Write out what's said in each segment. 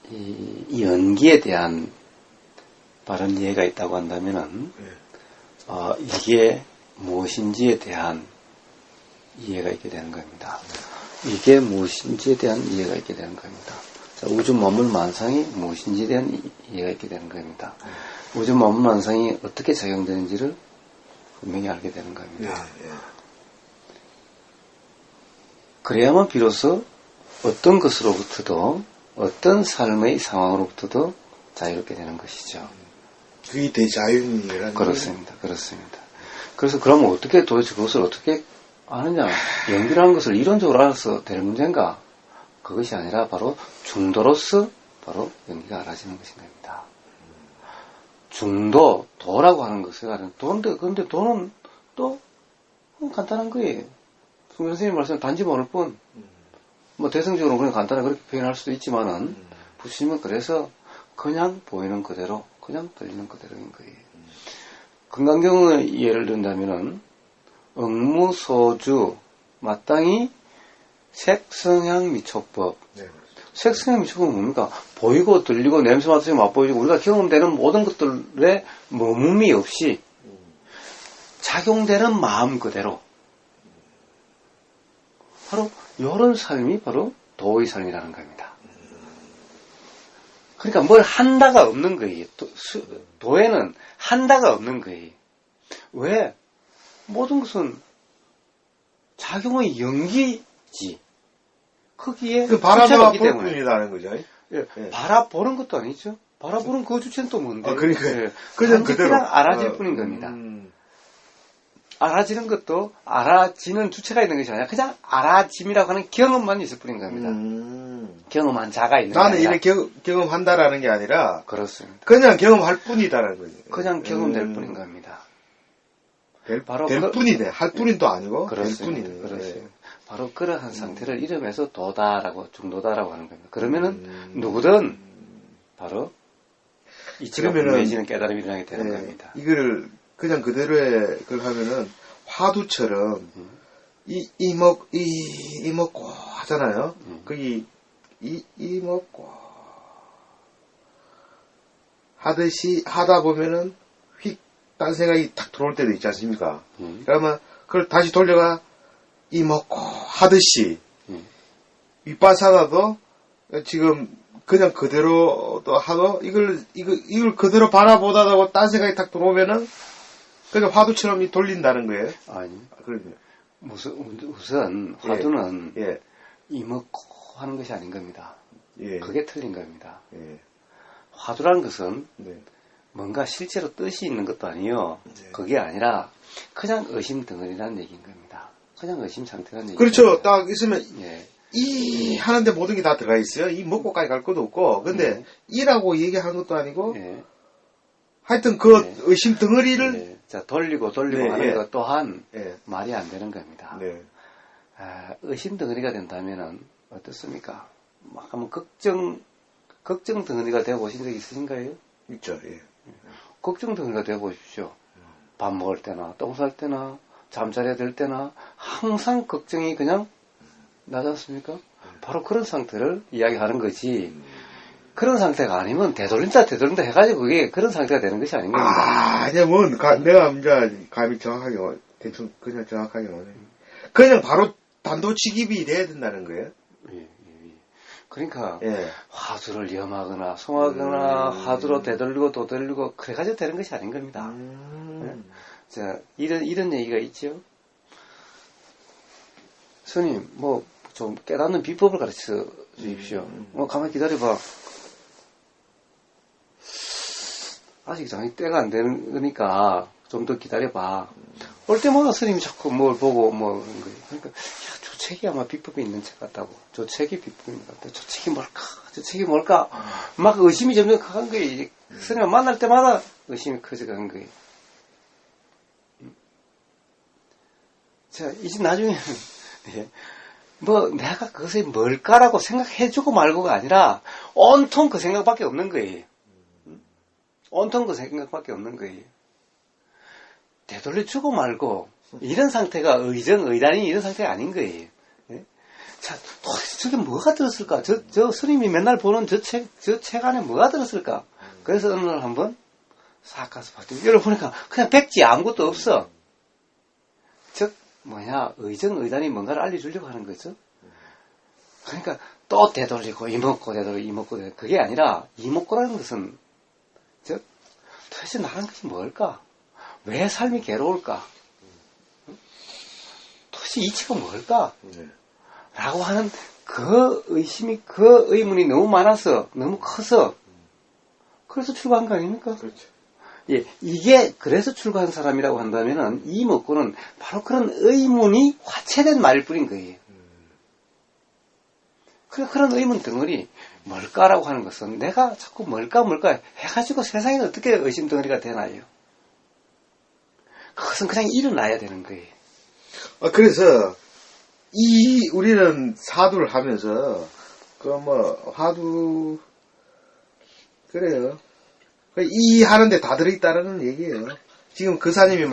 이 연기에 대한 바른 이해가 있다고 한다면은, 이게 무엇인지에 대한 이해가 있게 되는 겁니다. 이게 무엇인지에 대한 이해가 있게 되는 겁니다. 자, 우주 만물 만상이 무엇인지에 대한 이해가 있게 되는 겁니다. 우주 만물 만상이 어떻게 작용되는지를 분명히 알게 되는 겁니다. 그래야만 비로소 어떤 것으로부터도 어떤 삶의 상황으로부터도 자유롭게 되는 것이죠. 그게 대자연이라는 그렇습니다. 그렇습니다. 그래서 그러면 어떻게 도대체 그것을 어떻게 아느냐? 연기라는 것을 이론적으로 알아서 될 문제인가? 그것이 아니라 바로 중도로서 바로 연기가 알아지는 것인 겁니다. 중도, 도라고 하는 것은 근데 도는 또 간단한 거예요. 송현 선생님 말씀 단지 모를 뿐, 뭐 대승적으로 그냥 간단하게 그렇게 표현할 수도 있지만은, 부처님은 그래서 그냥 보이는 그대로, 그냥 들리는 그대로인 거예요. 금강경의 예를 든다면은, 응무소주, 마땅히 색성향 미촉법. 색성향 미촉법은 뭡니까? 보이고 들리고 냄새 맡으시 맛보이고 우리가 경험되는 모든 것들에 머금이 없이 작용되는 마음 그대로. 바로 이런 삶이 바로 도의 삶이라는 겁니다. 그러니까 뭘 한다가 없는 거예요. 도에는 한다가 없는 거예요. 왜? 모든 것은 작용의 연기지. 거기에 그 바라봐 볼 뿐이라는 거죠. 바라보는 것도 아니죠. 바라보는 그 주체는 또 뭔데? 그러니까 그냥 알아질 뿐인 겁니다. 알아지는 것도 알아지는 주체가 있는 것이 아니라 그냥 알아짐이라고 하는 경험만 있을 뿐인 겁니다. 경험한 자가 있는 나는 이렇게 경험한다라는 게 아니라 그렇습니다. 그냥 경험할 뿐이다라는 거죠. 그냥 경험될 뿐인 겁니다. 될 뿐이네. 할 뿐인 또 아니고 그렇습니다. 될 뿐이네. 그렇습니다. 바로 그러한 상태를 이름에서 도다라고 중도다라고 하는 겁니다. 그러면은 누구든 바로 이치가 분명해지는 깨달음이 일어나게 되는 겁니다. 이거를 그냥 그대로의 그걸 하면은 화두처럼 이먹고 하잖아요. 거기 이먹고 하듯이 하다 보면은 휙 딴 생각이 탁 들어올 때도 있지 않습니까? 그러면 그걸 다시 돌려가 이먹고 하듯이 윗바사다도 지금 그냥 그대로도 하도 이걸 그대로 바라보다가 딴 생각이 탁 들어오면은 그냥 화두처럼 돌린다는 거예요? 아니. 그러죠. 우선 화두는 이먹고 하는 것이 아닌 겁니다. 그게 틀린 겁니다. 화두라는 것은 뭔가 실제로 뜻이 있는 것도 아니요. 그게 아니라 그냥 의심 덩어리라는 얘기인 겁니다. 그냥 의심 상태라는 얘기인 그렇죠. 겁니다. 딱 있으면 이 하는데 모든 게 다 들어가 있어요. 이 먹고까지 갈 것도 없고 근데 이라고 얘기하는 것도 아니고 하여튼 그 의심 덩어리를 자, 돌리고 하는 것 또한 말이 안 되는 겁니다. 의심 덩어리가 된다면은 어떻습니까? 막 한번 걱정 덩어리가 되어 보신 적 있으신가요? 있죠. 걱정 덩어리가 되어 보십시오. 밥 먹을 때나 똥 쌀 때나 잠자려야 될 때나 항상 걱정이 그냥 나지 않습니까? 바로 그런 상태를 이야기하는 거지. 그런 상태가 아니면 되돌린다 해가지고 그게 그런 상태가 되는 것이 아닌 겁니다. 아니야, 내가 이제 감이 정확하게, 대충, 그냥 정확하게 오네. 그냥 바로 단도직입이 돼야 된다는 거예요? 그러니까, 화두를 염하거나, 송하거나, 화두로 되돌리고 도돌리고, 그래가지고 되는 것이 아닌 겁니다. 자, 이런 얘기가 있죠. 스님, 좀 깨닫는 비법을 가르쳐 주십시오. 가만히 기다려봐. 아직 때가 안 되는 거니까 좀 더 기다려봐. 올 때마다 스님이 자꾸 뭘 보고 그런 거예요. 그러니까 저 책이 아마 비법이 있는 책 같다고. 저 책이 비법인 것 같아. 저 책이 뭘까? 막 의심이 점점 커간 거예요. 스님을 만날 때마다 의심이 커져가는 거예요. 자, 이제 나중에는 내가 그것이 뭘까라고 생각해주고 말고가 아니라 온통 그 생각밖에 없는 거예요. 온통 그 생각밖에 없는 거예요. 되돌려주고 말고 이런 상태가 의단이 이런 상태가 아닌 거예요. 자, 도대체 저게 뭐가 들었을까? 저 스님이 맨날 보는 저 책 안에 뭐가 들었을까? 그래서 어느 날 한번 싹 가서 봤더니 열어보니까 그냥 백지 아무것도 없어. 즉, 의정의단이 뭔가를 알려주려고 하는 거죠. 그러니까 또 되돌리고 이먹고 그게 아니라 이먹고라는 것은 도대체 나라는 것이 뭘까? 왜 삶이 괴로울까? 도대체 이치가 뭘까? 라고 하는 그 의심이, 그 의문이 너무 많아서, 너무 커서, 그래서 출가한 거 아닙니까? 그렇죠. 예, 이게 그래서 출가한 사람이라고 한다면은, 이 먹고는 바로 그런 의문이 화체된 말일 뿐인 거예요. 그런 의문 덩어리, 뭘까라고 하는 것은 내가 자꾸 뭘까 해가지고 세상에 어떻게 의심 덩어리가 되나요? 그것은 그냥 일어나야 되는 거예요. 그래서, 우리는 사두를 하면서, 화두, 그래요. 하는데 다 들어있다라는 얘기예요. 지금 그 사님이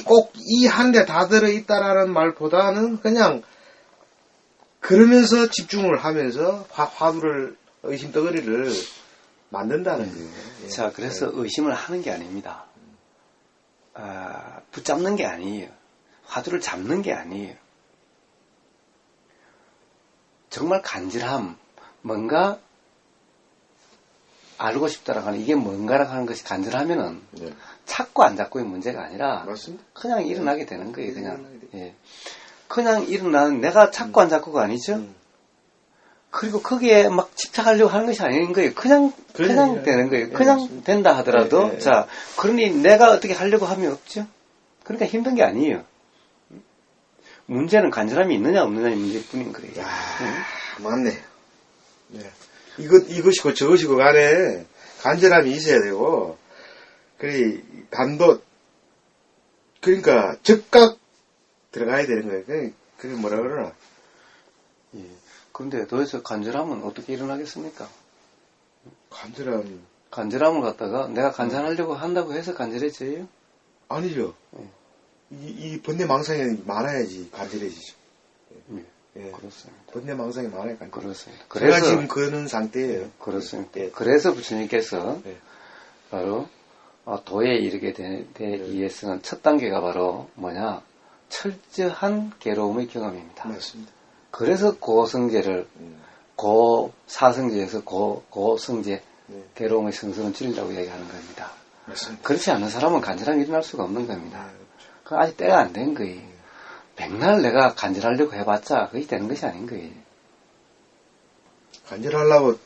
꼭 하는데 다 들어있다라는 말보다는 그냥, 그러면서 집중을 하면서 화두를, 의심덩어리를 만든다는 거예요. 자, 그래서 의심을 하는 게 아닙니다. 붙잡는 게 아니에요. 화두를 잡는 게 아니에요. 정말 간절함, 뭔가 알고 싶다라고 하는, 이게 뭔가라고 하는 것이 간절하면은, 찾고 안 잡고의 문제가 아니라, 맞습니다. 그냥 일어나게 되는 거예요, 그냥. 예. 그냥 일어나는, 내가 찾고 안 잡고가 아니죠? 그리고 거기에 막 집착하려고 하는 것이 아닌 거예요. 그냥 되는 거예요. 그냥 된다 하더라도, 자, 그러니 내가 어떻게 하려고 하면 없죠? 그러니까 힘든 게 아니에요. 문제는 간절함이 있느냐 없느냐의 문제일 뿐인 거예요. 맞네. 네. 이것이고 저것이고 간에 간절함이 있어야 되고, 그러니까 즉각 들어가야 되는 거예요. 그게 뭐라 그러나? 예. 그런데 도대체 간절함은 어떻게 일어나겠습니까? 간절함을 갖다가 내가 간절하려고 한다고 해서 간절해져요? 아니죠. 이 번뇌망상이 많아야지 간절해지죠. 예. 그렇습니다. 번뇌망상이 많아야 간절해지죠. 그렇습니다. 제가 지금 그런 상태예요. 그렇습니다. 그래서 부처님께서 바로 도에 이르게 되기 위해서는 첫 단계가 바로 철저한 괴로움의 경험입니다. 맞습니다. 그래서 고성제를 고사성제에서 고성제 괴로움의 성수는 줄이라고 얘기하는 겁니다. 맞습니다. 그렇지 않은 사람은 간절함이 일어날 수가 없는 겁니다. 그건 아직 때가 안 된 거예요. 백날 내가 간절하려고 해봤자 그게 되는 것이 아닌 거예요. 간절하려고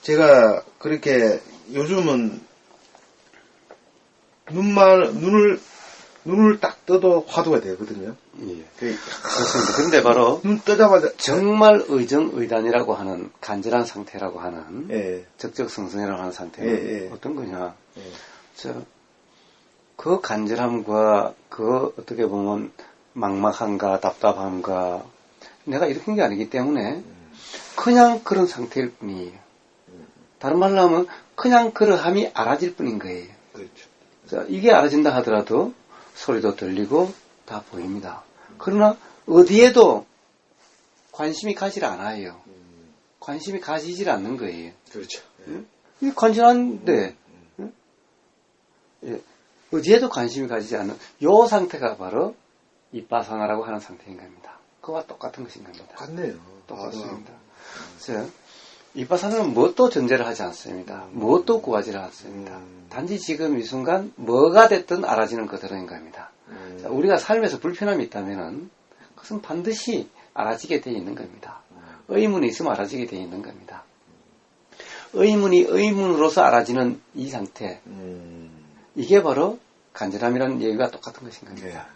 제가 그렇게 요즘은 눈을 딱 떠도 화두가 되거든요. 예. 그렇습니다. 그런데 바로 눈 뜨자마자 정말 의정의단이라고 하는 간절한 상태라고 하는 적적성성이라고 하는 상태는 어떤 거냐? 그 간절함과 그 어떻게 보면 막막함과 답답함과 내가 일으킨 게 아니기 때문에 그냥 그런 상태일 뿐이에요. 다른 말로 하면 그냥 그러함이 알아질 뿐인 거예요. 그렇죠. 자, 이게 알아진다 하더라도 소리도 들리고 다 보입니다. 그러나 어디에도 관심이 가지 않아요. 관심이 가지질 않는 거예요. 그렇죠. 이 간절한데 어디에도 관심이 가지지 않는 요 상태가 바로 이빠사나라고 하는 상태인 겁니다. 그와 똑같은 것인 겁니다. 똑같네요. 똑같습니다. 그래서 이빠사나는 무엇도 전제를 하지 않습니다. 무엇도 구하지를 않습니다. 단지 지금 이 순간 뭐가 됐든 알아지는 그대로인 겁니다. 자, 우리가 삶에서 불편함이 있다면은 그것은 반드시 알아지게 되어 있는 겁니다. 의문이 있으면 알아지게 되어 있는 겁니다. 의문이 의문으로서 알아지는 이 상태, 이게 바로 간절함이라는 얘기가 똑같은 것인 겁니다.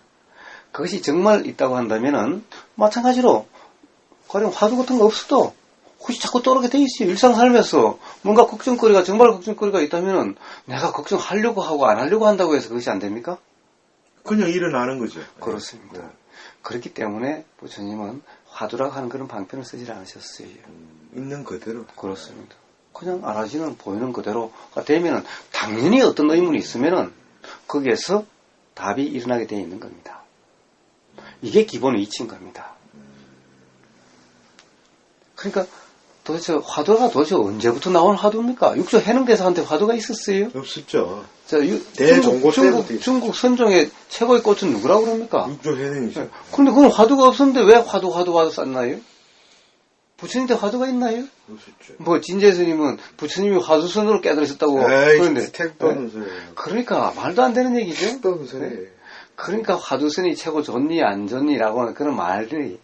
그것이 정말 있다고 한다면은 마찬가지로 가령 화두 같은 거 없어도 혹시 자꾸 떠오르게 돼 있어요. 일상 살면서 뭔가 정말 걱정거리가 있다면은 내가 걱정하려고 하고 안 하려고 한다고 해서 그것이 안 됩니까? 그냥 일어나는 거죠. 그렇습니다. 그렇기 때문에 부처님은 화두라고 하는 그런 방편을 쓰지 않으셨어요. 있는 그대로. 그렇습니다. 그냥 알아지는 보이는 그대로가 되면은 당연히 어떤 의문이 있으면은 거기에서 답이 일어나게 되어 있는 겁니다. 이게 기본의 이치인 겁니다. 그러니까 도대체 화두가 도대체 언제부터 나온 화두입니까? 육조 해능대사한테 화두가 있었어요? 없었죠. 자, 중국 선종의 최고의 꽃은 누구라고 그럽니까? 육조 해능이죠. 그런데 그건 화두가 없었는데 왜 화두 썼나요? 부처님한테 화두가 있나요? 없었죠. 뭐 진재 스님은 부처님이 화두선으로 깨달아 있었다고 그러는데 택도는 소리. 그러니까 말도 안 되는 얘기죠. 택도는 소리. 그러니까 화두선이 최고 좋니 안 좋니라고 하는 그런 말들이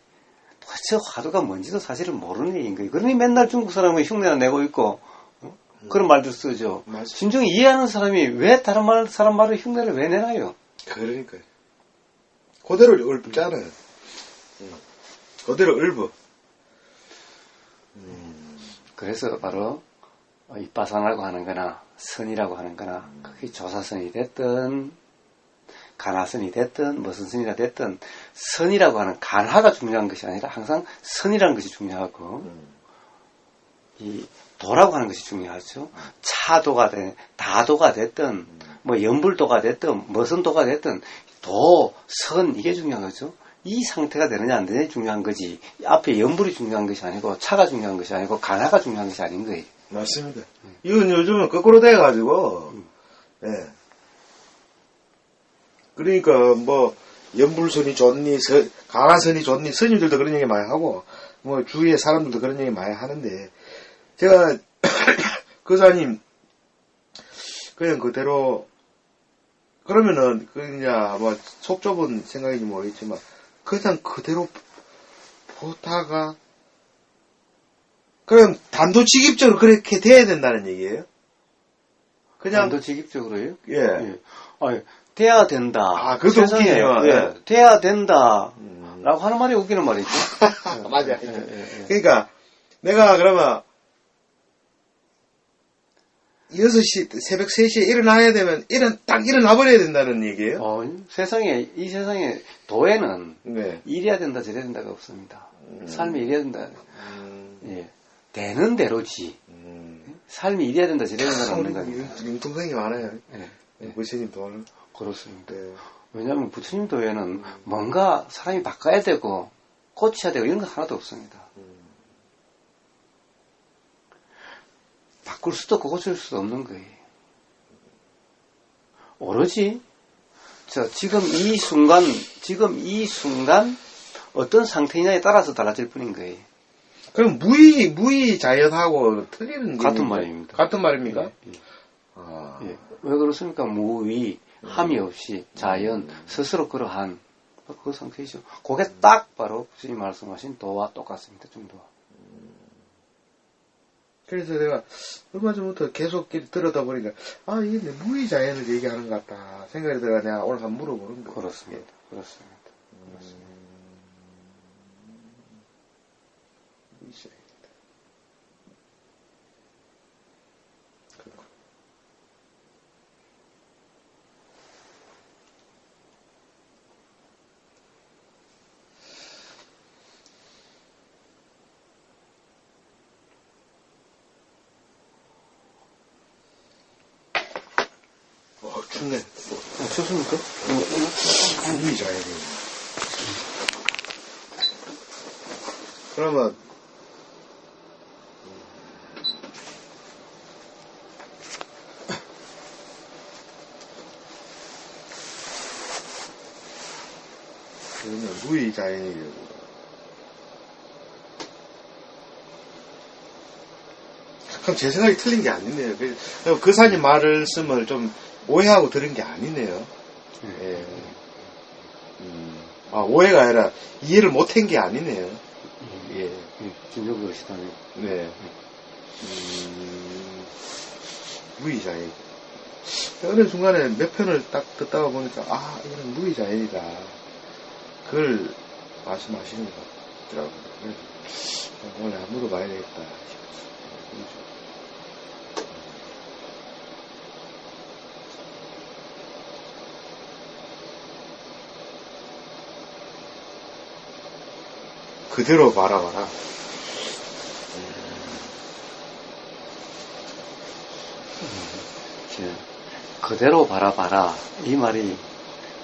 도대체 화두가 뭔지도 사실은 모르는 얘기인 거예요. 그러니 맨날 중국 사람은 흉내나 내고 있고 그런 말들 쓰죠. 진정 이해하는 사람이 왜 다른 사람 말을 흉내를 왜 내나요? 그러니까요. 그대로 읊잖아요. 그대로 읊어. 그래서 바로 입바산이라고 하는 거나 선이라고 하는 거나 그게 조사선이 됐든 간하선이 됐든 무슨 선이라 됐든 선이라고 하는 간하가 중요한 것이 아니라 항상 선이라는 것이 중요하고 이 도라고 하는 것이 중요하죠. 차도가 됐든 다도가 됐든 뭐 연불도가 됐든 무슨 도가 됐든 도, 선 이게 중요한 거죠. 이 상태가 되느냐 안 되느냐 중요한 거지. 앞에 연불이 중요한 것이 아니고 차가 중요한 것이 아니고 간하가 중요한 것이 아닌 거예요. 맞습니다. 이건 요즘은 거꾸로 돼가지고 예. 그러니까 뭐 연불선이 좋니 간하선이 좋니 스님들도 그런 얘기 많이 하고 뭐 주위에 사람들도 그런 얘기 많이 하는데 제가 거사님 그냥 그대로 그러면은 그냥 뭐 속 좁은 생각인지 모르겠지만 그냥 그대로 보다가 그럼 단도직입적으로 그렇게 돼야 된다는 얘기예요? 그냥 단도직입적으로요? 예. 예. 아니, 돼야 된다. 아, 그것도 웃기네요. 예. 돼야 된다. 라고 하는 말이 웃기는 말이죠. 맞아요. 그러니까 내가 그러면 6시, 새벽 3시에 일어나야 되면, 딱 일어나버려야 된다는 얘기예요? 이 세상에, 도에는, 네. 이래야 된다, 저래야 된다가 없습니다. 삶이 이래야 된다. 예. 되는 대로지. 삶이 이래야 된다, 저래야 된다가 없는 겁니다. 융통성이 많아요. 예. 부처님 도는. 그렇습니다. 네. 왜냐하면 부처님 도에는 뭔가 사람이 바꿔야 되고, 고쳐야 되고, 이런 거 하나도 없습니다. 바꿀 수도 없고 고칠 수도 없는 거예요. 오로지 지금 이 순간 어떤 상태냐에 따라서 달라질 뿐인 거예요. 그럼 무의 자연하고 틀리는 게 같은 말입니다. 같은 말입니까? 예, 예. 예. 왜 그렇습니까? 무의, 함이 없이 자연, 스스로 그러한 그 상태이죠. 그게 딱 바로 주님 말씀하신 도와 똑같습니다. 중도와. 그래서 내가 얼마 전부터 계속 들어다 보니까 이게 무의자연을 얘기하는 것 같다 생각이 들어가 내가 오늘 한번 물어보는 거예요. 그렇습니다. 그렇습니다. 무의자연. 춥네. 춥습니까? 무의자연이. 그러면 무의자연이 그럼 제 생각이 틀린 게 아니네요. 그 사님 말을 쓰면 좀 오해하고 들은 게 아니네요. 예. 오해가 아니라 이해를 못한 게 아니네요. 예. 진정 그것이다네. 네. 무의자연. 어느 순간에 몇 편을 딱 듣다가 보니까 이건 무의자연이다. 그걸 말씀하시는 것 같더라고요. 그래서 오늘 한번 물어봐야 되겠다 싶었어요. 그대로 바라봐라. 그대로 바라봐라. 이 말이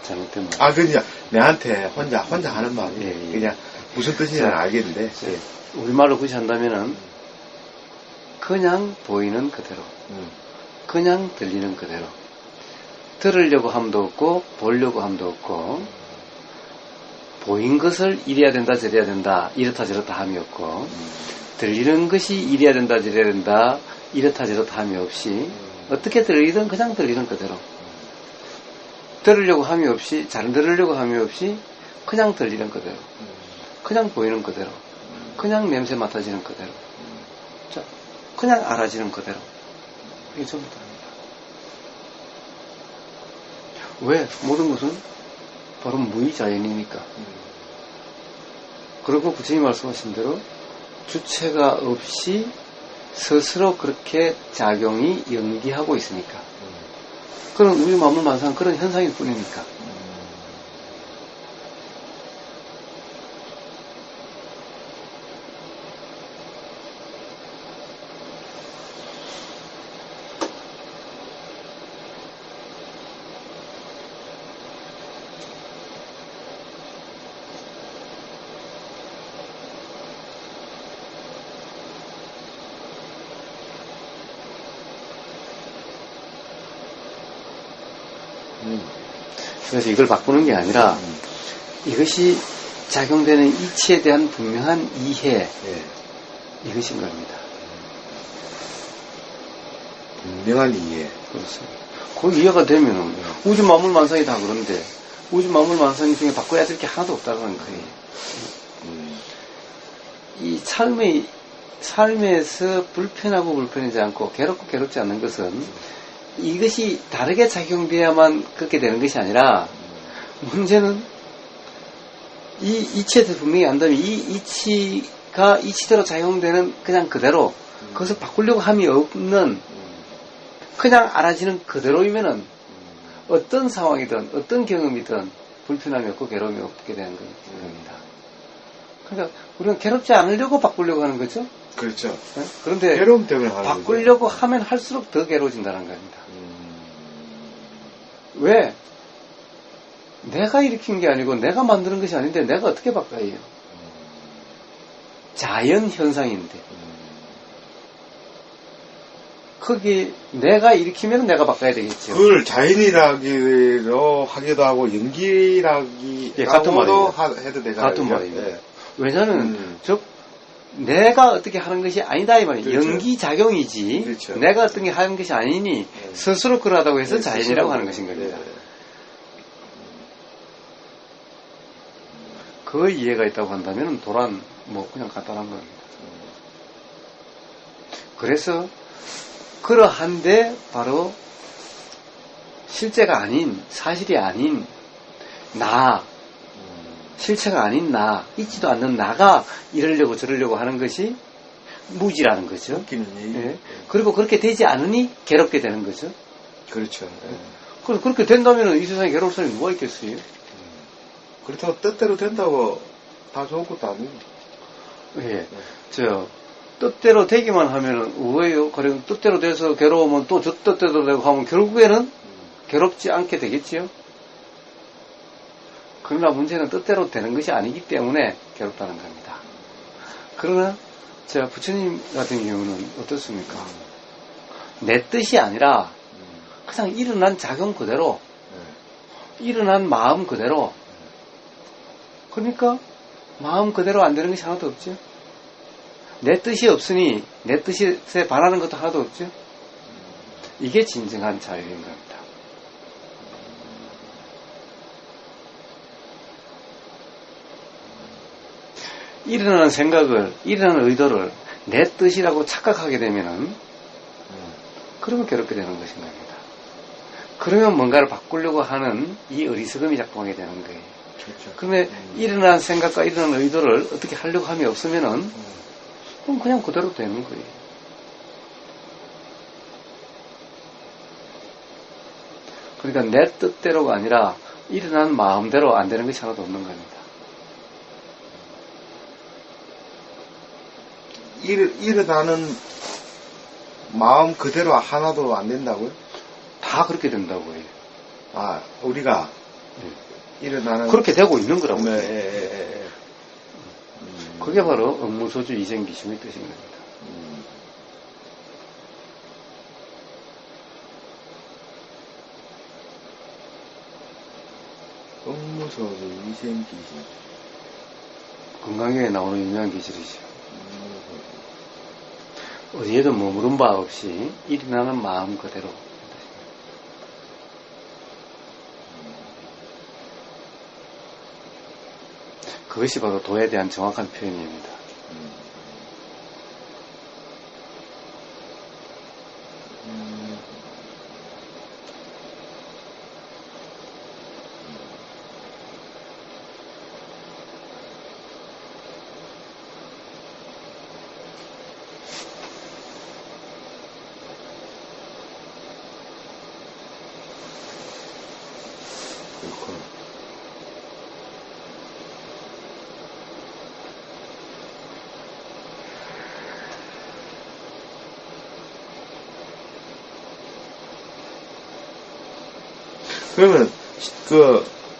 잘못된 말. 아, 그냥 내한테 혼자 하는 말이 예, 예. 그냥 무슨 뜻인지는 알겠는데. 예. 우리말로 굳이 한다면은 그냥 보이는 그대로, 그냥 들리는 그대로. 들으려고 함도 없고 보려고 함도 없고 보인 것을 이래야 된다 저래야 된다 이렇다 저렇다 함이 없고 들리는 것이 이래야 된다 저래야 된다 이렇다 저렇다 함이 없이 어떻게 들리든 그냥 들리는 그대로 들으려고 함이 없이 잘 들으려고 함이 없이 그냥 들리는 그대로 그냥 보이는 그대로 그냥 냄새 맡아지는 그대로 자, 그냥 알아지는 그대로 이게 전부 다입니다. 왜? 모든 것은 바로 무의자연이니까. 그리고 부처님이 말씀하신 대로 주체가 없이 스스로 그렇게 작용이 연기하고 있으니까. 그런 우주 만물만상 그런 현상일 뿐이니까. 그래서 이걸 바꾸는 게 아니라 이것이 작용되는 이치에 대한 분명한 이해 이것인 겁니다. 분명한 이해. 그렇습니다. 그 이해가 되면은 우주 만물 만상이 다 그런데 우주 만물 만상 중에 바꿔야 될 게 하나도 없다는 거예요. 이 삶에서 불편하고 불편하지 않고 괴롭고 괴롭지 않는 것은 이것이 다르게 작용돼야만 그렇게 되는 것이 아니라 문제는 이 이치에 대해서 분명히 안다면 이 이치가 이치대로 작용되는 그냥 그대로 그것을 바꾸려고 함이 없는 그냥 알아지는 그대로이면은 어떤 상황이든 어떤 경험이든 불편함이 없고 괴로움이 없게 되는 겁니다. 그러니까 우리는 괴롭지 않으려고 바꾸려고 하는 거죠. 그렇죠. 네? 그런데 괴로움 때문에 바꾸려고 하면 할수록 더 괴로워진다는 겁니다. 왜? 내가 일으킨 게 아니고 내가 만드는 것이 아닌데 내가 어떻게 바꿔요? 자연 현상인데 거기 내가 일으키면 내가 바꿔야 되겠죠. 그걸 자연이라기로 하기도 하고 연기라기 같은 말이에요. 해도 되잖아요. 같은 말이에요. 왜냐하면 즉 내가 어떻게 하는 것이 아니다 이 말이에요. 그렇죠. 연기작용이지 그렇죠. 내가 어떻게 하는 것이 아니니 스스로 그러하다고 해서 자연이라고 하는 것인 겁니다. 그 이해가 있다고 한다면 도란 뭐 그냥 간단한 겁니다. 그래서 그러한데 바로 실제가 아닌 사실이 아닌 나 실체가 아닌 나 있지도 않는 나가 이러려고 저러려고 하는 것이 무지라는 거죠. 예. 그리고 그렇게 되지 않으니 괴롭게 되는 거죠. 그렇죠. 그래서 그렇게 된다면 이 세상에 괴로울 사람이 누가 있겠어요? 그렇다고 뜻대로 된다고 다 좋은 것도 아니고. 예. 뜻대로 되기만 하면은 왜요? 그래 뜻대로 돼서 괴로우면 또 저 뜻대로 되고 하면 결국에는 괴롭지 않게 되겠지요. 그러나 문제는 뜻대로 되는 것이 아니기 때문에 괴롭다는 겁니다. 그러나 부처님 같은 경우는 어떻습니까? 내 뜻이 아니라 그냥 일어난 작용 그대로 일어난 마음 그대로 그러니까 마음 그대로 안 되는 것이 하나도 없죠. 내 뜻이 없으니 내 뜻에 반하는 것도 하나도 없죠. 이게 진정한 자유인 겁니다. 일어나는 생각을, 일어나는 의도를 내 뜻이라고 착각하게 되면은 그러면 괴롭게 되는 것인 겁니다. 그러면 뭔가를 바꾸려고 하는 이 어리석음이 작동하게 되는 거예요. 그렇죠. 그러면 일어나는 생각과 일어나는 의도를 어떻게 하려고 함이 없으면은 그럼 그냥 그대로 되는 거예요. 그러니까 내 뜻대로가 아니라 일어난 마음대로 안 되는 것이 하나도 없는 겁니다. 일어나는 마음 그대로 하나도 안 된다고요? 다 그렇게 된다고 해요. 아, 우리가 일어나는. 그렇게 되고 있는 거라고요. 네. 그게 바로 업무소주 이생기심의 뜻인 겁니다. 업무소주 이생기심. 건강에 나오는 유명한 기술이죠. 어디에도 머무른 바 없이 일어나는 마음 그대로. 그것이 바로 도에 대한 정확한 표현입니다.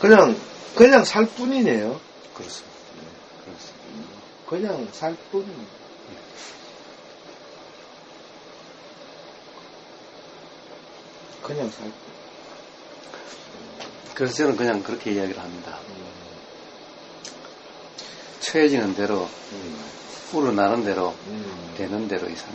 그러면 그냥 살 뿐이네요. 그렇습니다. 그렇습니다. 그냥 살 뿐. 그냥 살 뿐. 그래서 저는 그냥 그렇게 이야기를 합니다. 처해지는 대로, 우러나는 대로, 되는 대로 이 삶.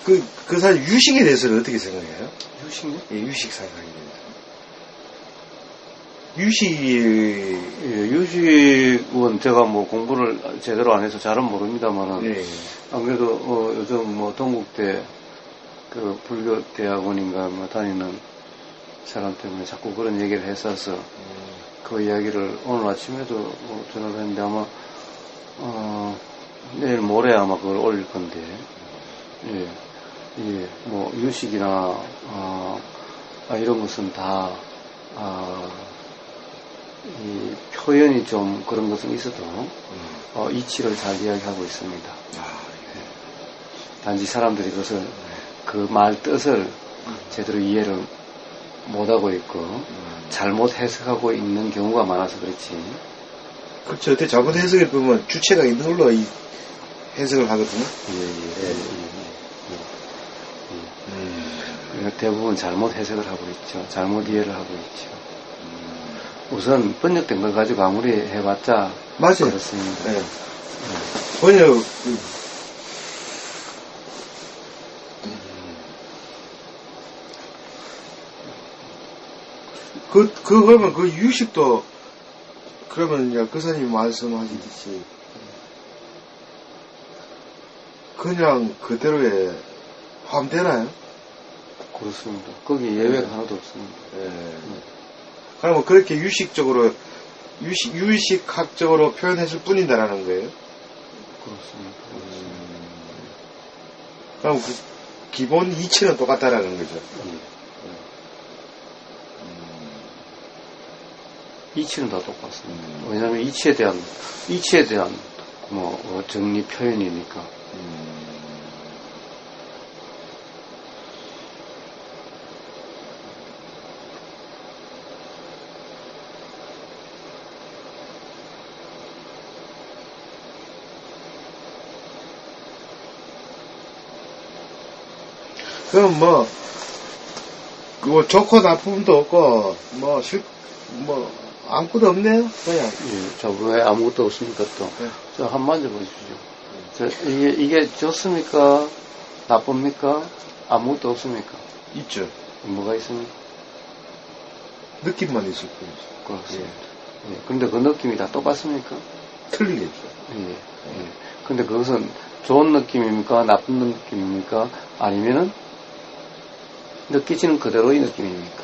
그 사실 유식에 대해서는 어떻게 생각해요? 유식요? 예, 유식 사상에 대해서. 유식은 제가 뭐 공부를 제대로 안 해서 잘은 모릅니다만은, 네. 안 그래도, 요즘 뭐 동국대, 그 불교 대학원인가 뭐 다니는 사람 때문에 자꾸 그런 얘기를 했어서, 그 이야기를 오늘 아침에도 뭐 전화를 했는데 아마, 내일 모레 아마 그걸 올릴 건데, 뭐, 유식이나, 이런 것은 다, 이 표현이 좀 그런 것은 있어도, 이치를 잘 이야기하고 있습니다. 단지 사람들이 그것을, 그 말 뜻을 제대로 이해를 못하고 있고, 잘못 해석하고 있는 경우가 많아서 그렇지. 그렇죠. 어때 잘못 해석해 보면 주체가 있는 걸로 이 해석을 하거든요. 대부분 잘못 해석을 하고 있죠. 잘못 이해를 하고 있죠. 우선 번역된 걸 가지고 아무리 해봤자 맞아요. 그렇습니다. 네. 번역 그러면 그 유식도 그러면 이제 교사님이 말씀하시듯이 그냥 그대로에 포함되나요? 그렇습니다. 거기 예외가 하나도 없습니다. 그러면 그렇게 유식적으로 유식학적으로 표현했을 뿐이다라는 거예요? 그렇습니다. 그럼 그 기본 이치는 똑같다라는 거죠. 이치는 다 똑같습니다. 왜냐하면 이치에 대한 뭐 정리 표현이니까. 그럼 뭐 좋고 나쁨도 없고 아무것도 없네요. 그냥. 저 왜 아무것도 없습니까 또? 저 한 번 만져보십시오. 이게 좋습니까? 나쁩니까? 아무것도 없습니까? 있죠. 뭐가 있습니까? 느낌만 있을 뿐이죠. 그렇습니다. 근데 그 느낌이 다 똑같습니까? 틀리겠죠. 근데 그것은 좋은 느낌입니까? 나쁜 느낌입니까? 아니면은 느끼지는 그대로의 느낌입니까?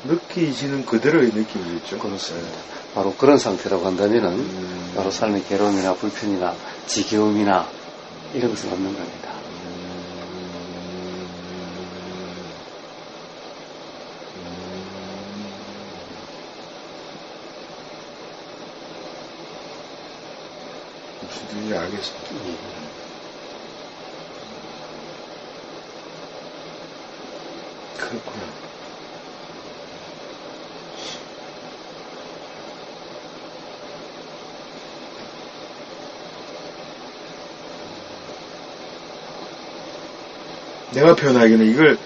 느끼지는 그대로의 느낌이겠죠. 그렇습니다. 바로 그런 상태라고 한다면은 바로 삶의 괴로움이나 불편이나 지겨움이나 이런 것은 없는 겁니다. 무슨 뜻인지 알겠습니다. 그렇구나. 내가 표현하기는 이걸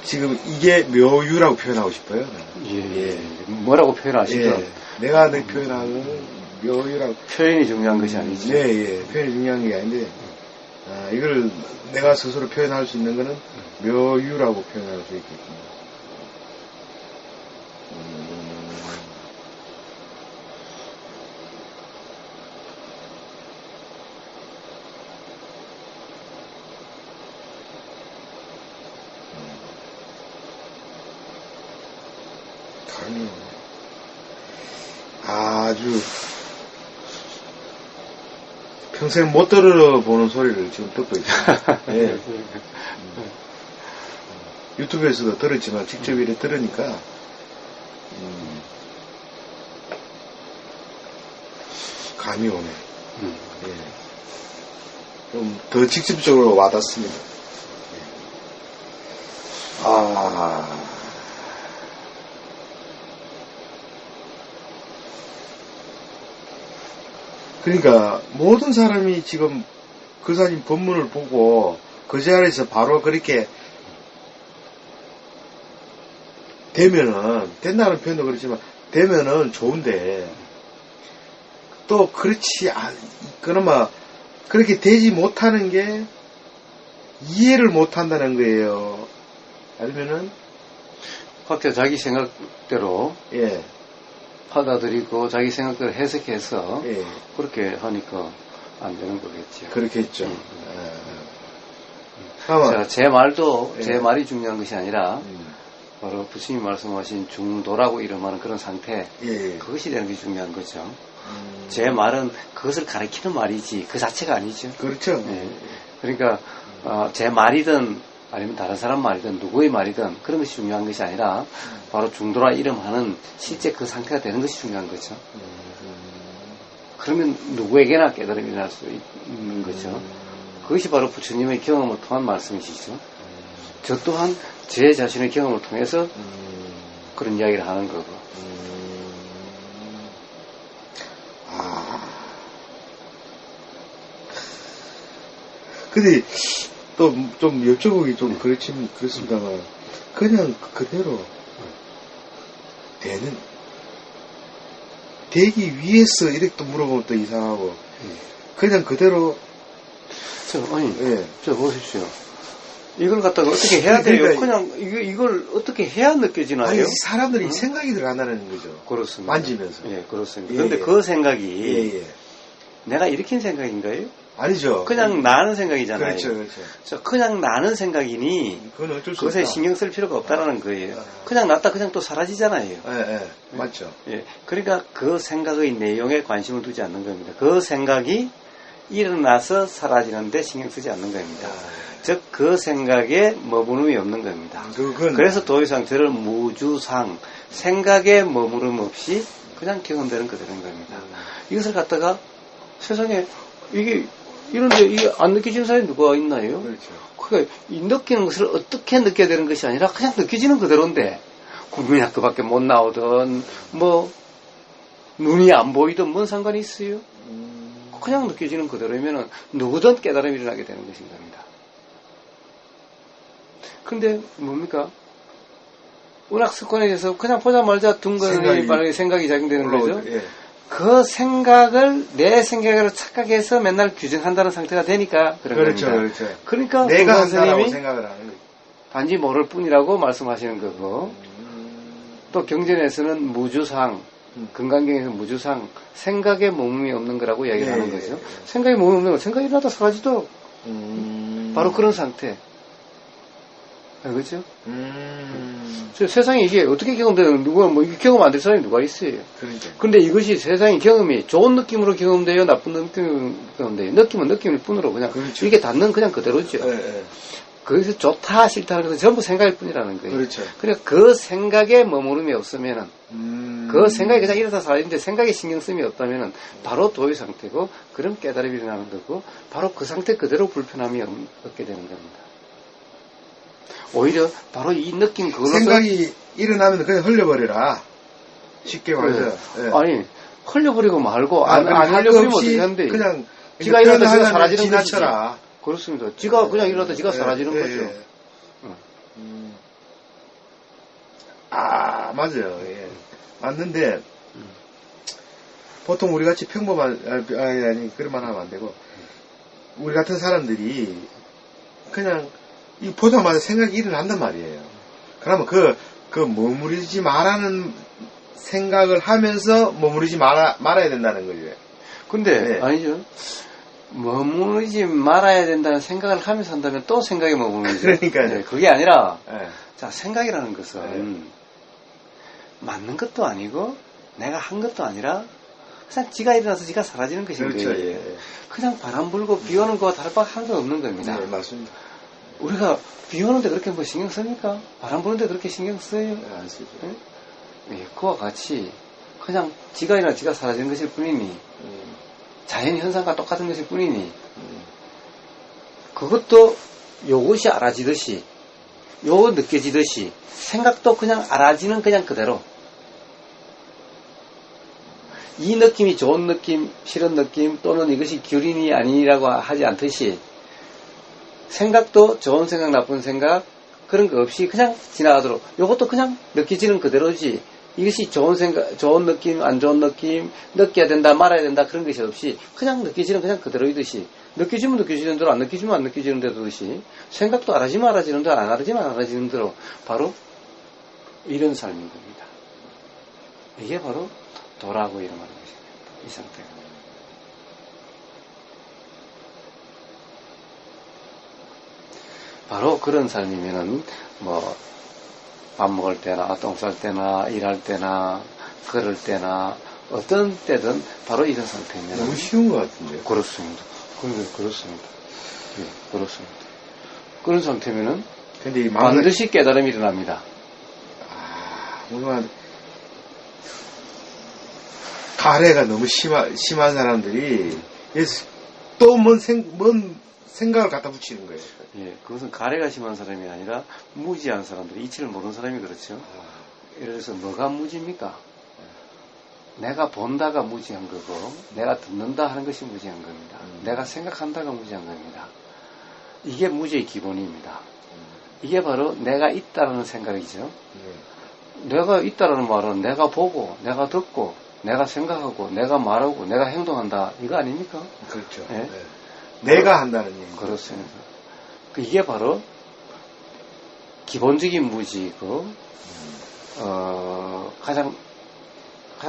지금 이게 묘유라고 표현하고 싶어요. 예. 뭐라고 표현하시더라고요. 예. 내가 내 표현하는 묘유라고. 표현이 중요한 것이 아니죠. 예. 표현이 중요한 게 아닌데, 이걸 내가 스스로 표현할 수 있는 거는 묘유라고 표현할 수 있겠군요. 아주 평생 못 들어보는 소리를 지금 듣고 있어요. 예. 유튜브에서도 들었지만 직접 이렇게 들으니까 감이 오네. 예. 좀 더 직접적으로 와닿습니다. 예. 그러니까 모든 사람이 지금 거사님 법문을 보고 그 자리에서 바로 그렇게 되면은, 된다는 표현도 그렇지만 되면은 좋은데 또 그렇지 그나마 그렇게 되지 못하는 게 이해를 못한다는 거예요. 아니면은 각자 자기 생각대로 예. 받아들이고 자기 생각대로 해석해서 예. 그렇게 하니까 안 되는 거겠죠. 그렇겠죠. 자, 제 말도 예. 제 말이 중요한 것이 아니라 바로 부처님이 말씀하신 중도라고 이름하는 그런 상태, 예. 그것이 되는 게 중요한 거죠. 제 말은 그것을 가리키는 말이지 그 자체가 아니죠. 그렇죠. 예. 그러니까 제 말이든 아니면 다른 사람 말이든 누구의 말이든 그런 것이 중요한 것이 아니라 바로 중도라 이름하는 실제 그 상태가 되는 것이 중요한 거죠. 그러면 누구에게나 깨달음이 날 수 있는 거죠. 그것이 바로 부처님의 경험을 통한 말씀이시죠. 저 또한 제 자신의 경험을 통해서 그런 이야기를 하는 거고. 근데 또 좀 여쭤보기 좀 그렇습니다만 그냥 그대로 되기 위해서 이렇게 또 물어보면 또 이상하고 그냥 그대로 저 보십시오. 이걸 갖다가 어떻게 해야 돼요? 그러니까 그냥 이걸 어떻게 해야 느껴지나요? 아니 사람들이 생각이 들어간다는 거죠. 그렇습니다. 만지면서. 예, 그렇습니다. 그런데 그 생각이 예. 내가 일으킨 생각인가요? 아니죠. 그냥 나는 생각이잖아요. 그렇죠. 그냥 나는 생각이니 그건 어쩔 수 그것에 없다. 신경 쓸 필요가 없다라는 거예요. 그냥 났다 그냥 또 사라지잖아요. 예. 맞죠. 예. 그러니까 그 생각의 내용에 관심을 두지 않는 겁니다. 그 생각이 일어나서 사라지는데 신경 쓰지 않는 겁니다. 즉 그 생각에 머무름이 없는 겁니다. 그래서 더 이상 저를 무주상 생각에 머무름 없이 그냥 경험되는 그대로인 겁니다. 이것을 갖다가 세상에 이런데 이게 안 느껴지는 사람이 누가 있나요? 그렇죠. 그러니까 이 느끼는 것을 어떻게 느껴야 되는 것이 아니라 그냥 느껴지는 그대로인데 국민이 학교밖에 못 나오든 뭐 눈이 안 보이든 뭔 상관이 있어요? 그냥 느껴지는 그대로이면은 누구든 깨달음이 일어나게 되는 것인 겁니다. 그런데 뭡니까? 은학 습관에 대해서 그냥 보자마자 둥근히 생각이 작용되는 거죠. 예. 그 생각을 내 생각으로 착각해서 맨날 규정한다는 상태가 되니까 그런 겁니다. 그렇죠. 그러니까 내가 한다라고 생각을 하는 거죠. 단지 모를 뿐이라고 말씀하시는 거고 또 경전에서는 무주상 건강경에서 무주상 생각에 머금이 없는 거라고 이야기를 하는 거죠. 생각에 머금이 없는 거 생각이 일어나다 사라지도록 바로 그런 상태. 그렇죠? 세상에 이게 어떻게 경험되는 누가 뭐 이게 경험 안 될 사람이 누가 있어요? 그런데 이것이 세상의 경험이 좋은 느낌으로 경험돼요, 나쁜 느낌으로 경험돼요. 느낌은 느낌일 뿐으로 그냥 이게 닿는 그냥 그대로죠. 거기서 좋다 싫다 하는 것은 전부 생각일 뿐이라는 거예요. 그렇죠. 그러니까 그 생각에 머무름이 없으면은 그 생각이 그냥 이러다 사라지는데 생각에 신경 쓰임이 없다면은 바로 도의 상태고 그런 깨달음이 일어나는 거고 바로 그 상태 그대로 불편함이 없게 되는 겁니다. 오히려 바로 이 느낌 그걸로 생각이 일어나면 그냥 흘려버려라. 쉽게 말해서. 네. 아니 흘려버리고 말고 안 흘려버리면 어떻게 하는데 그냥 지가 일어나다 지가 사라지는 지나쳐라. 것이지. 그렇습니다. 지가 그냥 일어나다 지가 사라지는 거죠. 아 맞아요. 예. 맞는데 보통 우리 같이 평범한 아니 그런 말 하면 안 되고 우리 같은 사람들이 그냥 이 보자마자 생각이 일어난단 말이에요. 그러면 그 머무르지 말라는 생각을 하면서 머무르지 말아야 된다는 거죠. 근데 네. 아니죠. 머무르지 말아야 된다는 생각을 하면서 한다면 또 생각에 머무르죠. 그러니까요. 네, 그게 아니라 네. 자 생각이라는 것은 맞는 것도 아니고 내가 한 것도 아니라 그냥 지가 일어나서 지가 사라지는 것인 그렇죠. 거예요. 예. 그냥 바람 불고 비 오는 거와 다를 바 하나도 없는 겁니다. 네, 맞습니다. 우리가 비 오는데 그렇게 뭐 신경 씁니까? 바람 부는데 그렇게 신경 써요? 네, 안 쓰죠. 네, 그와 같이 그냥 지가 일어나 지가 사라지는 것일 뿐이니 자연 현상과 똑같은 것일 뿐이니 그것도 요것이 알아지듯이 요거 느껴지듯이 생각도 그냥 알아지는 그냥 그대로 이 느낌이 좋은 느낌, 싫은 느낌 또는 이것이 규린이 아니라고 하지 않듯이 생각도 좋은 생각, 나쁜 생각 그런 거 없이 그냥 지나가도록 요것도 그냥 느껴지는 그대로지 이것이 좋은 생각, 좋은 느낌, 안 좋은 느낌 느껴야 된다, 말아야 된다 그런 것이 없이 그냥 느껴지는 그냥 그대로이듯이 느껴지면 느껴지는 대로 안 느껴지면 안 느껴지는 대로듯이 생각도 알아지면 알아지는 대로 안 알아지면 안 알아지는 대로 바로 이런 삶인 겁니다. 이게 바로 도라고 이름하는 것입니다. 이 상태가. 바로 그런 삶이면은 뭐 밥 먹을 때나 똥 쌀 때나 일할 때나 걸을 때나 어떤 때든 바로 이런 상태면 너무 쉬운 것 같은데요. 그렇습니다. 그렇습니다. 예, 그렇습니다. 그런 상태면은 근데 이 반드시 깨달음이 일어납니다. 뭔가 가래가 너무 심한 사람들이 또 뭔 생각을 갖다 붙이는 거예요. 예, 그것은 가래가 심한 사람이 아니라 무지한 사람들이 이치를 모르는 사람이 그렇죠. 예를 들어서 뭐가 무지입니까? 내가 본다가 무지한 거고 내가 듣는다 하는 것이 무지한 겁니다. 내가 생각한다가 무지한 겁니다. 이게 무지의 기본입니다. 이게 바로 내가 있다라는 생각이죠. 내가 있다라는 말은 내가 보고 내가 듣고 내가 생각하고 내가 말하고 내가 행동한다 이거 아닙니까? 그렇죠. 예? 네. 내가 한다는 얘기. 그렇습니다. 이게 바로 기본적인 무지이고 가장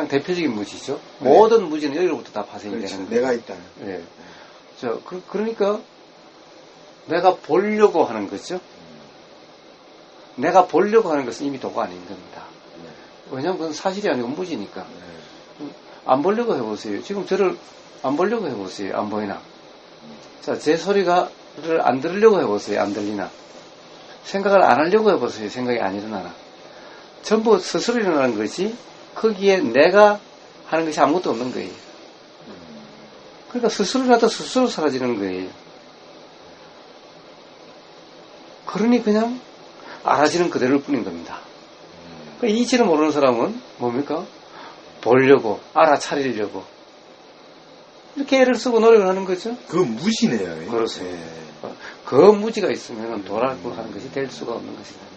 대표적인 무지죠. 네. 모든 무지는 여기로부터 다 파생이 그렇죠. 되는 거예요. 내가 있다는. 예. 그러니까 내가 보려고 하는 거죠. 내가 보려고 하는 것은 이미 도가 아닌 겁니다. 왜냐하면 그건 사실이 아니고 무지니까. 안 보려고 해보세요. 지금 저를 안 보려고 해보세요. 안 보이나? 자, 제 소리를 안 들으려고 해보세요. 안 들리나? 생각을 안 하려고 해보세요. 생각이 안 일어나나? 전부 스스로 일어나는 거지, 거기에 내가 하는 것이 아무것도 없는 거예요. 그러니까 스스로라도 스스로 사라지는 거예요. 그러니 그냥 알아지는 그대로일 뿐인 겁니다. 그러니까 이치를 모르는 사람은 뭡니까? 보려고, 알아차리려고. 이렇게 애를 쓰고 노력을 하는 거죠. 그건 무지네요. 그렇습니다. 그 무지가 있으면 도라고 하는 것이 될 수가 없는 것입니다.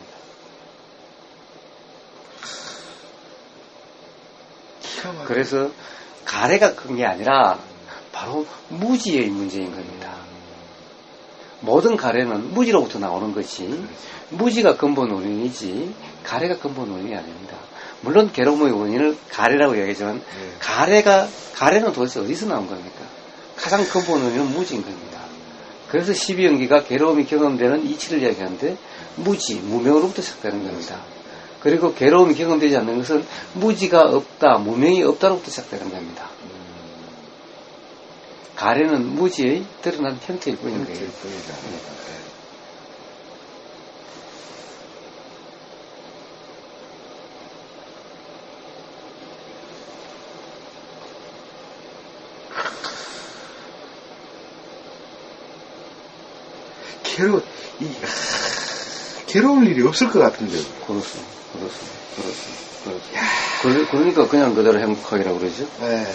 그래서 가래가 큰 게 아니라 바로 무지의 문제인 겁니다. 모든 가래는 무지로부터 나오는 것이 무지가 근본 원인이지 가래가 근본 원인이 아닙니다. 물론 괴로움의 원인을 가래라고 이야기하지만 가래는 도대체 어디서 나온 겁니까? 가장 근본 원인은 무지인 겁니다. 그래서 12연기가 괴로움이 경험되는 이치를 이야기하는데 무지, 무명으로부터 시작되는 겁니다. 그리고 괴로움이 경험되지 않는 것은 무지가 없다, 무명이 없다로부터 시작되는 겁니다. 가래는 무지의 드러난 형태일 뿐인 거예요. 괴로울 일이 없을 것 같은데. 그렇습니다. 그러니까 그냥 그대로 행복하기라고 그러죠? 네.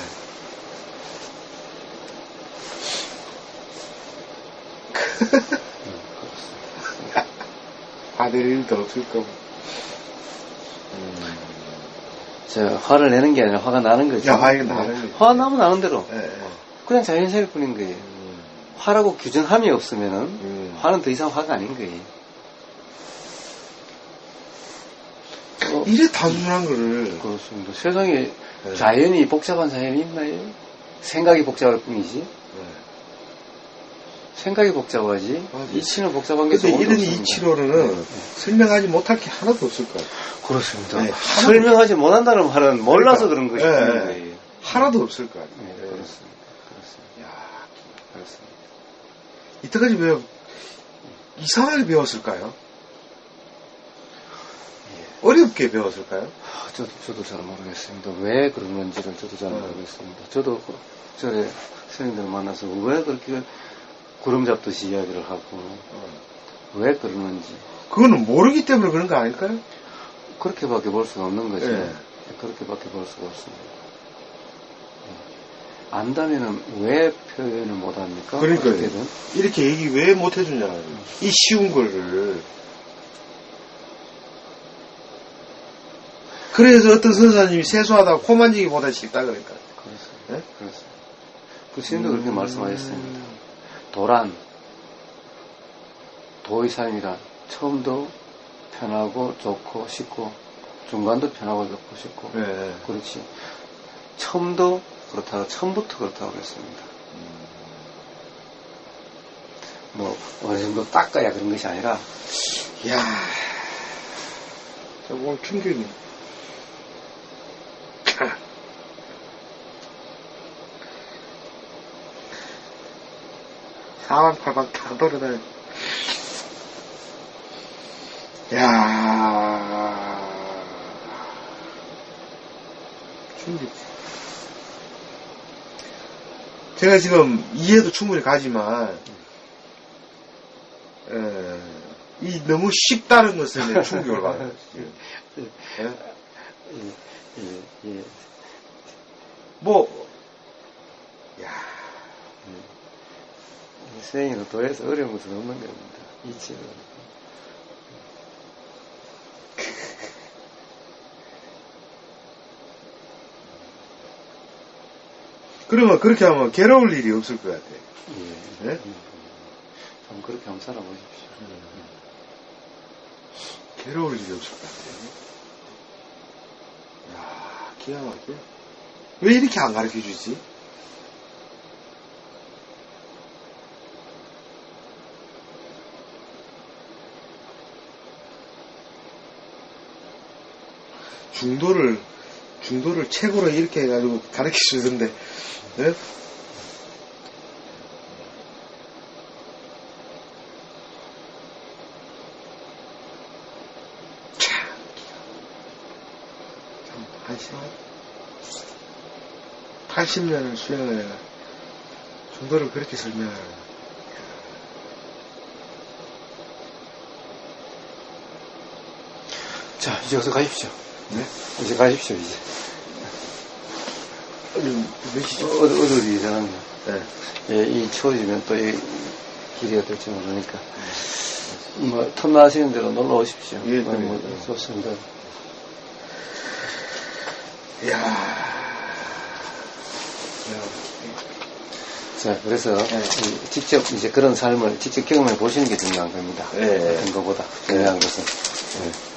받을 일도 없을 거고. 화를 내는 게 아니라 화가 나는 거죠. 야, 화가 나는 거죠. 화가 나면 나는 대로. 네. 그냥 자연스러울 뿐인 거예요. 화라고 규정함이 없으면은, 화는 더 이상 화가 아닌 거예요. 이래 단순한 거를. 그렇습니다. 세상에 자연이 복잡한 자연이 있나요? 생각이 복잡할 뿐이지. 생각이 복잡하지. 맞아요. 이치는 복잡한 게 근데 조금도 이런 없습니다. 이치로는 설명하지 못할 게 하나도 없을 것 같아요. 그렇습니다. 네, 설명하지 못한다는 말은 몰라서 그러니까, 그런 것이 있는 네, 거예요. 하나도 없을 것 같아요. 네, 그렇습니다. 야, 그렇습니다. 이때까지 왜 이상하게 배웠을까요? 어렵게 배웠을까요? 저도 잘 모르겠습니다. 왜 그러는지를 저도 잘 모르겠습니다. 저도 저래 선생님들 만나서 왜 그렇게 구름 잡듯이 이야기를 하고 왜 그러는지 그거는 모르기 때문에 그런 거 아닐까요? 그렇게밖에 볼 수가 없는 거죠. 네. 그렇게밖에 볼 수가 없습니다. 안다면은 왜 표현을 못합니까? 그러니까요. 어떻게든. 이렇게 얘기 왜 못 해주냐. 이 쉬운 거를. 그래서 어떤 선사님이 세수하다가 코 만지기보다 쉽다 그러니까. 그렇습니다. 네? 그렇습니다. 그 스님도 그렇게 말씀하셨습니다. 도란, 도의산이란 처음도 편하고 좋고 쉽고 중간도 편하고 좋고 쉽고 네. 그렇지. 처음도 그렇다고 처음부터 그렇다고 그랬습니다. 뭐 어느 정도 닦아야 그런 것이 아니라 이야, 저 오늘 충격이. 사방팔방 다 돌아다녀. 야, 충격. 제가 지금 이해도 충분히 가지만, 이 너무 쉽다는 것에 내 충격을 받아요. 예. 뭐, 야, 선생님은 도에서 어려운 것은 없는 겁니다. 이치는. 그러면 그렇게 하면 괴로울 일이 없을 것 같아요. 예. 네? 좀 그렇게 한번 살아보십시오. 괴로울 일이 없을 것 같아요. 야, 기가 막혀. 왜 이렇게 안 가르쳐 주지? 중도를 책으로 이렇게 해가지고 가르쳐 주던데, 네? 참, 한심하다. 80년을 수행을 해가 중도를 그렇게 설명하는. 자, 이제 어서 가십시오. 네? 이제 가십시오, 이제. 몇 시죠? 어디 이상합니다. 네. 예, 이 추워지면 또 이 길이가 될지 모르니까. 뭐, 틈나시는 대로 놀러 오십시오. 예, 뭐, 그래요. 좋습니다. 이야. 자, 그래서, 네. 직접 이제 그런 삶을 직접 경험해 보시는 게 중요한 겁니다. 네. 어떤 것보다 중요한 것은. 예.